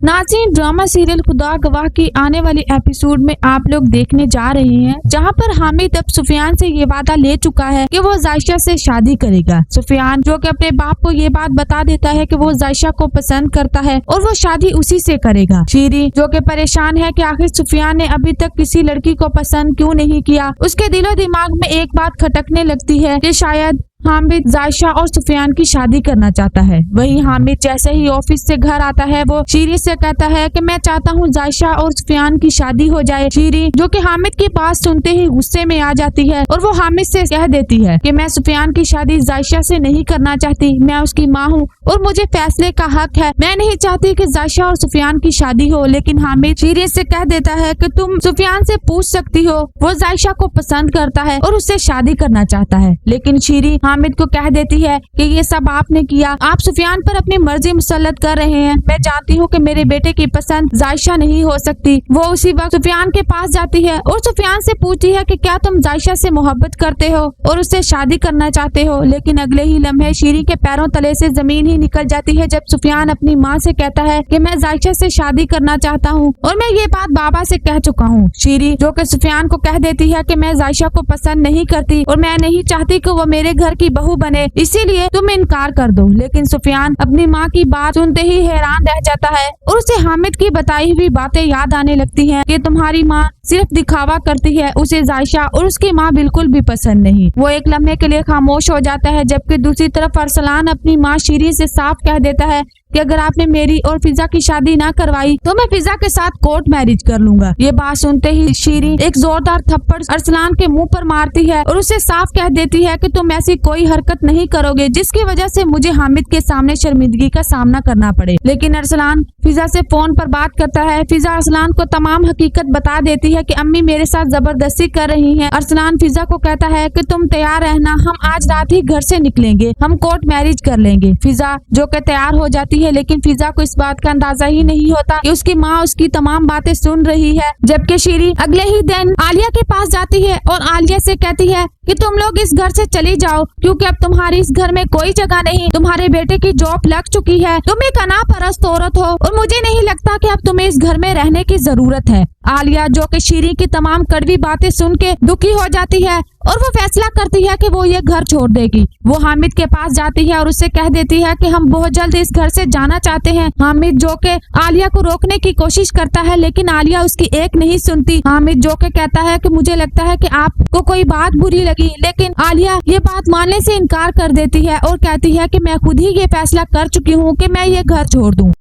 नाज़रीन, drama serial खुदा गवाह की आने वाली एपिसोड में आप लोग देखने जा रहे हैं, जहां पर हामिद अब सुफियान से ये वादा ले चुका है कि वो जायशा से शादी करेगा। सुफियान जो कि अपने बाप को ये बात बता देता है कि वो जायशा को पसंद करता है और वो शादी उसी से करेगा। शीरी जो कि परेशान है कि आखिर सुफियान ने अभी तक किसी लड़की को पसंद क्यों नहीं किया, उसके दिलो दिमाग में एक बात खटकने लगती है कि शायद हामिद जायशा और सुफियान की शादी करना चाहता है। वही हामिद जैसे ही ऑफिस से घर आता है वो शीरी से कहता है कि मैं चाहता हूँ जायशा और सुफियान की शादी हो जाए। शीरी जो कि हामिद की बात सुनते ही गुस्से में आ जाती है और वो हामिद से कह देती है कि मैं सुफियान की शादी जायशा से नहीं करना चाहती, मैं उसकी माँ हूँ और मुझे फैसले का हक है। मैं नहीं चाहती कि जायशा और सुफियान की शादी हो। लेकिन हामिद शीरी से कह देता है कि तुम सुफियान से पूछ सकती हो, वो जायशा को पसंद करता है और उससे शादी करना चाहता है। लेकिन शीरी हामिद को कह देती है कि ये सब आपने किया, आप सुफियान पर अपनी मर्जी मुसल्लत कर रहे हैं। मैं जानती हूँ कि मेरे बेटे की पसंद जायशा नहीं हो सकती। वो उसी वक्त सुफियान के पास जाती है और सुफियान से पूछती है कि क्या तुम जायशा से मोहब्बत करते हो और उससे शादी करना चाहते हो। लेकिन अगले ही लम्हे शीरी के पैरों तले से जमीन ही निकल जाती है जब सुफियान अपनी माँ से कहता है कि मैं जायशा से शादी करना चाहता हूँ और मैं ये बात बाबा से कह चुका हूँ। शीरी जो कि सुफियान को कह देती है कि मैं जायशा को पसंद नहीं करती और मैं नहीं चाहती कि वो मेरे घर की बहू बने, इसीलिए तुम इनकार कर दो। लेकिन सुफियान अपनी माँ की बात सुनते ही हैरान रह जाता है और उसे हामिद की बताई हुई बातें याद आने लगती हैं कि तुम्हारी माँ सिर्फ दिखावा करती है, उसे जायशा और उसकी माँ बिल्कुल भी पसंद नहीं। वो एक लम्हे के लिए खामोश हो जाता है, जबकि दूसरी तरफ अरसलान अपनी माँ शीरी से साफ कह देता है कि अगर आपने मेरी और फिजा की शादी ना करवाई तो मैं फिजा के साथ कोर्ट मैरिज कर लूंगा। ये बात सुनते ही शीरी एक जोरदार थप्पड़ अरसलान के मुंह पर मारती है और उसे साफ कह देती है कि तुम ऐसी कोई हरकत नहीं करोगे जिसकी वजह से मुझे हामिद के सामने शर्मिंदगी का सामना करना पड़े। लेकिन अरसलान फिजा से फोन पर बात करता है। फिजा अरसलान को तमाम हकीकत बता देती है कि अम्मी मेरे साथ जबरदस्ती कर रही है। अरसलान फिजा को कहता है कि तुम तैयार रहना, हम आज रात ही घर से निकलेंगे, हम कोर्ट मैरिज कर लेंगे। फिजा जो कि तैयार हो जाती है, लेकिन फिजा को इस बात का अंदाजा ही नहीं होता कि उसकी माँ उसकी तमाम बातें सुन रही है। जबकि शीरी अगले ही दिन आलिया के पास जाती है और आलिया से कहती है कि तुम लोग इस घर से चली जाओ क्योंकि अब तुम्हारी इस घर में कोई जगह नहीं, तुम्हारे बेटे की जॉब लग चुकी है, तुम एक अनापरस्त औरत हो और मुझे नहीं लगता कि अब तुम्हें इस घर में रहने की जरूरत है। आलिया जो कि शीरी की तमाम कड़वी बातें सुन के दुखी हो जाती है और वो फैसला करती है कि वो ये घर छोड़ देगी। वो हामिद के पास जाती है और उससे कह देती है कि हम बहुत जल्द इस घर से जाना चाहते हैं। हामिद जो कि आलिया को रोकने की कोशिश करता है, लेकिन आलिया उसकी एक नहीं सुनती। हामिद जो कि कहता है कि मुझे लगता है कि आपको कोई बात बुरी लगी, लेकिन आलिया ये बात मानने से इनकार कर देती है और कहती है कि मैं खुद ही ये फैसला कर चुकी हूँ कि मैं ये घर छोड़ दूँ।